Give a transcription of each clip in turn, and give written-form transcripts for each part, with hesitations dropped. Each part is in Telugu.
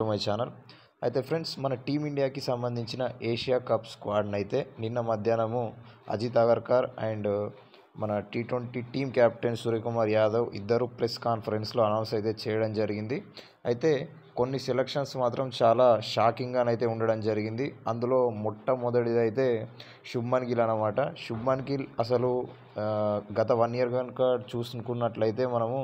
My channel. అయితే ఫ్రెండ్స్, మన టీమిండియాకి సంబంధించిన ఏషియా కప్ స్క్వాడ్నైతే నిన్న మధ్యాహ్నము అజిత్ అగర్కర్ అండ్ మన T20 team captain Suryakumar Yadav ఇద్దరు ప్రెస్ కాన్ఫరెన్స్లో అనౌన్స్ అయితే చేయడం జరిగింది. అయితే కొన్ని సెలక్షన్స్ మాత్రం చాలా షాకింగ్గానైతే ఉండడం జరిగింది. అందులో మొట్టమొదటిదైతే శుభ్మన్ గిల్ అన్నమాట. శుభ్మన్ గిల్ అసలు గత 1 ఇయర్ కనుక చూసుకున్నట్లయితే మనము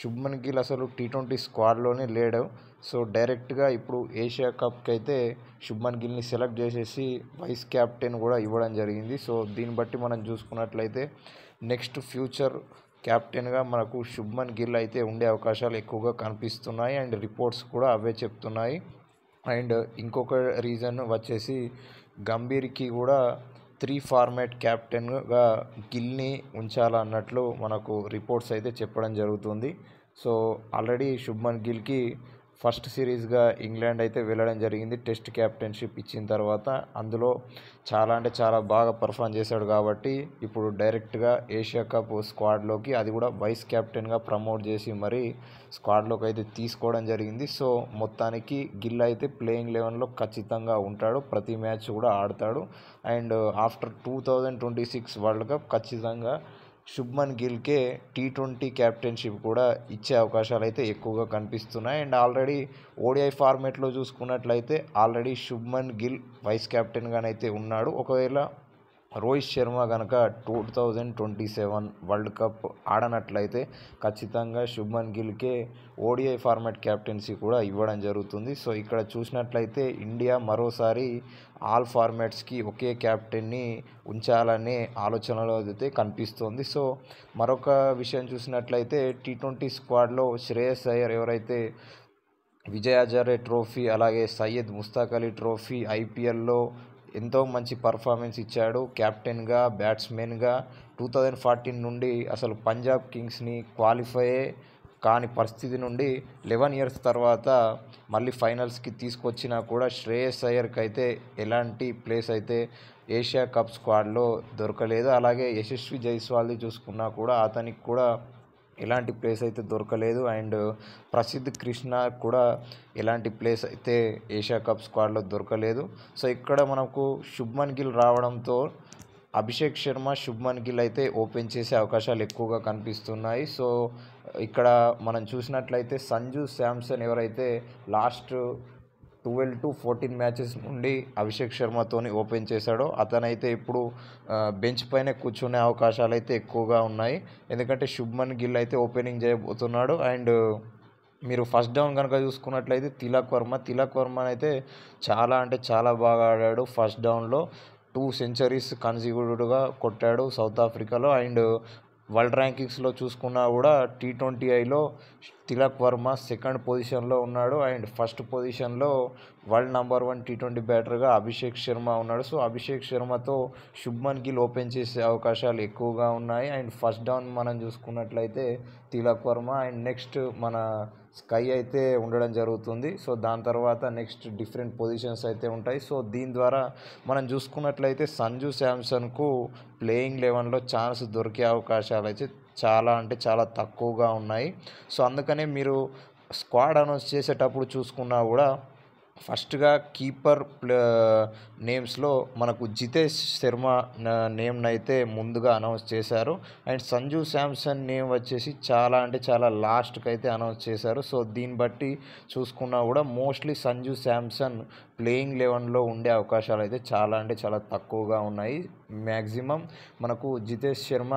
శుభ్మన్ గిల్ అసలు టీ20 స్క్వాడ్లోనే లేడు. సో డైరెక్ట్గా ఇప్పుడు ఏషియా కప్కి అయితే శుభ్మన్ గిల్ని సెలెక్ట్ చేసేసి వైస్ క్యాప్టెన్ కూడా ఇవ్వడం జరిగింది. సో దీన్ని బట్టి మనం చూసుకున్నట్లయితే నెక్స్ట్ ఫ్యూచర్ క్యాప్టెన్గా మనకు శుభ్మన్ గిల్ అయితే ఉండే అవకాశాలు ఎక్కువగా కనిపిస్తున్నాయి అండ్ రిపోర్ట్స్ కూడా అవే చెప్తున్నాయి. అండ్ ఇంకొక రీజన్ వచ్చేసి గంభీర్కి కూడా 3 ఫార్మాట్ క్యాప్టెన్గా గిల్ని ఉంచాలన్నట్లు మనకు రిపోర్ట్స్ అయితే చెప్పడం జరుగుతుంది. సో ఆల్రెడీ శుభ్మన్ గిల్కి ఫస్ట్ సిరీస్గా ఇంగ్లాండ్ అయితే వెళ్ళడం జరిగింది. టెస్ట్ క్యాప్టెన్షిప్ ఇచ్చిన తర్వాత అందులో చాలా అంటే చాలా బాగా పర్ఫామ్ చేశాడు కాబట్టి ఇప్పుడు డైరెక్ట్గా ఏషియా కప్ స్క్వాడ్లోకి, అది కూడా వైస్ క్యాప్టెన్గా ప్రమోట్ చేసి మరి స్క్వాడ్లోకి అయితే తీసుకోవడం జరిగింది. సో మొత్తానికి గిల్ అయితే ప్లేయింగ్ 11లో ఖచ్చితంగా ఉంటాడు, ప్రతి మ్యాచ్ కూడా ఆడతాడు. అండ్ ఆఫ్టర్ 2026 వరల్డ్ కప్ ఖచ్చితంగా శుభ్మన్ గిల్కే టీ20 క్యాప్టెన్షిప్ కూడా ఇచ్చే అవకాశాలు అయితే ఎక్కువగా కనిపిస్తున్నాయి. అండ్ ఆల్రెడీ ఓడిఐ ఫార్మేట్లో చూసుకున్నట్లయితే ఆల్రెడీ శుభ్మన్ గిల్ వైస్ క్యాప్టెన్గానైతే ఉన్నాడు. ఒకవేళ రోహిత్ శర్మ కనుక 2027 వరల్డ్ కప్ ఆడనట్లయితే ఖచ్చితంగా శుభ్మన్ గిల్కే ఓడిఐ ఫార్మాట్ క్యాప్టెన్సీ కూడా ఇవ్వడం జరుగుతుంది. సో ఇక్కడ చూసినట్లయితే ఇండియా మరోసారి ఆల్ ఫార్మాట్స్కి ఒకే క్యాప్టెన్ని ఉంచాలనే ఆలోచనలో అయితే కనిపిస్తోంది. సో మరొక విషయం చూసినట్లయితే టీ20 స్క్వాడ్లో శ్రేయస్ అయ్యర్ ఎవరైతే విజయ్ హజారే ట్రోఫీ అలాగే సయ్యద్ ముస్తాక్ అలీ ట్రోఫీ ఐపీఎల్లో ఎంతో మంచి పర్ఫార్మెన్స్ ఇచ్చాడు. క్యాప్టెన్గా, బ్యాట్స్మెన్గా 2014 నుండి అసలు పంజాబ్ కింగ్స్ని క్వాలిఫై కాని పరిస్థితి నుండి 11 ఇయర్స్ తర్వాత మళ్ళీ ఫైనల్స్కి తీసుకొచ్చినా కూడా శ్రేయస్ అయ్యర్కి అయితే ఎలాంటి ప్లేస్ అయితే ఏషియా కప్ స్క్వాడ్లో దొరకలేదు. అలాగే యశస్వి జైస్వాల్ది చూసుకున్నా కూడా అతనికి కూడా ఎలాంటి ప్లేస్ అయితే దొరకలేదు. అండ్ ప్రసిద్ధ్ కృష్ణ కూడా ఎలాంటి ప్లేస్ అయితే ఏషియా కప్ స్క్వాడ్లో దొరకలేదు. సో ఇక్కడ మనకు శుభ్మన్ గిల్ రావడంతో అభిషేక్ శర్మ, శుభ్మన్ గిల్ అయితే ఓపెన్ చేసే అవకాశాలు ఎక్కువగా కనిపిస్తున్నాయి. సో ఇక్కడ మనం చూసినట్లయితే సంజు శాంసన్ ఎవరైతే లాస్ట్ 12 to 14 మ్యాచెస్ నుండి అభిషేక్ శర్మతోని ఓపెన్ చేశాడో అతనైతే ఇప్పుడు బెంచ్ పైన కూర్చునే అవకాశాలు అయితే ఎక్కువగా ఉన్నాయి. ఎందుకంటే శుభ్మన్ గిల్ అయితే ఓపెనింగ్ చేయబోతున్నాడు. అండ్ మీరు ఫస్ట్ డౌన్ కనుక చూసుకున్నట్లయితే తిలక్ వర్మ అయితే చాలా అంటే చాలా బాగా ఆడాడు. ఫస్ట్ డౌన్లో 2 సెంచరీస్ కన్సిక్యూటివ్గా కొట్టాడు సౌత్ ఆఫ్రికాలో. అండ్ వరల్డ్ ర్యాంకింగ్స్లో చూసుకున్నా కూడా టీ20ఐలో తిలక్ వర్మ సెకండ్ పొజిషన్లో ఉన్నాడు. అండ్ ఫస్ట్ పొజిషన్లో వరల్డ్ నెంబర్ 1 టీ20 బ్యాటర్గా అభిషేక్ శర్మ ఉన్నాడు. సో అభిషేక్ శర్మతో శుభ్మన్ గిల్ ఓపెన్ చేసే అవకాశాలు ఎక్కువగా ఉన్నాయి. అండ్ ఫస్ట్ డౌన్ మనం చూసుకున్నట్లయితే తిలక్ వర్మ అండ్ నెక్స్ట్ మన స్కై అయితే ఉండడం జరుగుతుంది. సో దాని తర్వాత నెక్స్ట్ డిఫరెంట్ పొజిషన్స్ అయితే ఉంటాయి. సో దీని ద్వారా మనం చూసుకున్నట్లయితే సంజు శాంసన్కు ప్లేయింగ్ 11లో ఛాన్స్ దొరికే అవకాశాలు అయితే చాలా అంటే చాలా తక్కువగా ఉన్నాయి. సో అందుకనే మీరు స్క్వాడ్ అనౌన్స్ చేసేటప్పుడు చూసుకున్నా కూడా ఫస్ట్గా కీపర్ నేమ్స్లో మనకు జితేష్ శర్మ నేమ్నైతే ముందుగా అనౌన్స్ చేశారు. అండ్ సంజు శాంసన్ నేమ్ వచ్చేసి చాలా అంటే చాలా లాస్ట్కి అయితే అనౌన్స్ చేశారు. సో దీన్ని బట్టి చూసుకున్నా కూడా మోస్ట్లీ సంజు శాంసన్ ప్లేయింగ్ 11లో ఉండే అవకాశాలు అయితే చాలా అంటే చాలా తక్కువగా ఉన్నాయి. మ్యాక్సిమం మనకు జితేష్ శర్మ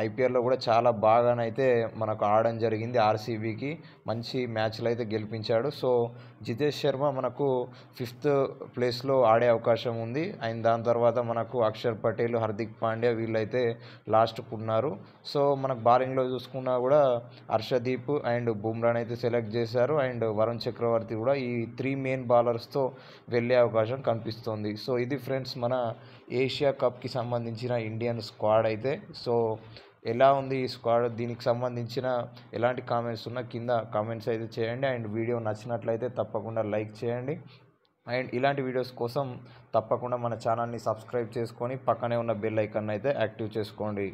ఐపీఎల్లో కూడా చాలా బాగానైతే మనకు ఆడడం జరిగింది. ఆర్సీబీకి మంచి మ్యాచ్లు అయితే గెలిపించాడు. సో జితేష్ శర్మ మనకు 5th ప్లేస్లో ఆడే అవకాశం ఉంది. అండ్ దాని తర్వాత మనకు అక్షర్ పటేల్, హార్దిక్ పాండ్యా వీళ్ళైతే లాస్ట్కు ఉన్నారు. సో మనకు బౌలింగ్లో చూసుకున్నా కూడా హర్షదీప్ అండ్ బుమ్రాని అయితే సెలెక్ట్ చేశారు. అండ్ వరుణ్ చక్రవర్తి కూడా ఈ 3 మెయిన్ బౌలర్స్తో వెళ్ళే అవకాశం కనిపిస్తుంది. సో ఇది ఫ్రెండ్స్ మన ఏషియా కప్కి సంబంధించిన ఇండియన్ స్క్వాడ్ అయితే. సో ఎలా ఉంది ఈ స్క్వాడ్, దీనికి సంబంధించిన ఎలాంటి కామెంట్స్ ఉన్నా కింద కామెంట్స్ అయితే చేయండి. అండ్ వీడియో నచ్చినట్లయితే తప్పకుండా లైక్ చేయండి. అండ్ ఇలాంటి వీడియోస్ కోసం తప్పకుండా మన ఛానల్ని సబ్స్క్రైబ్ చేసుకొని పక్కనే ఉన్న బెల్ ఐకాన్ అయితే యాక్టివ్ చేసుకోండి.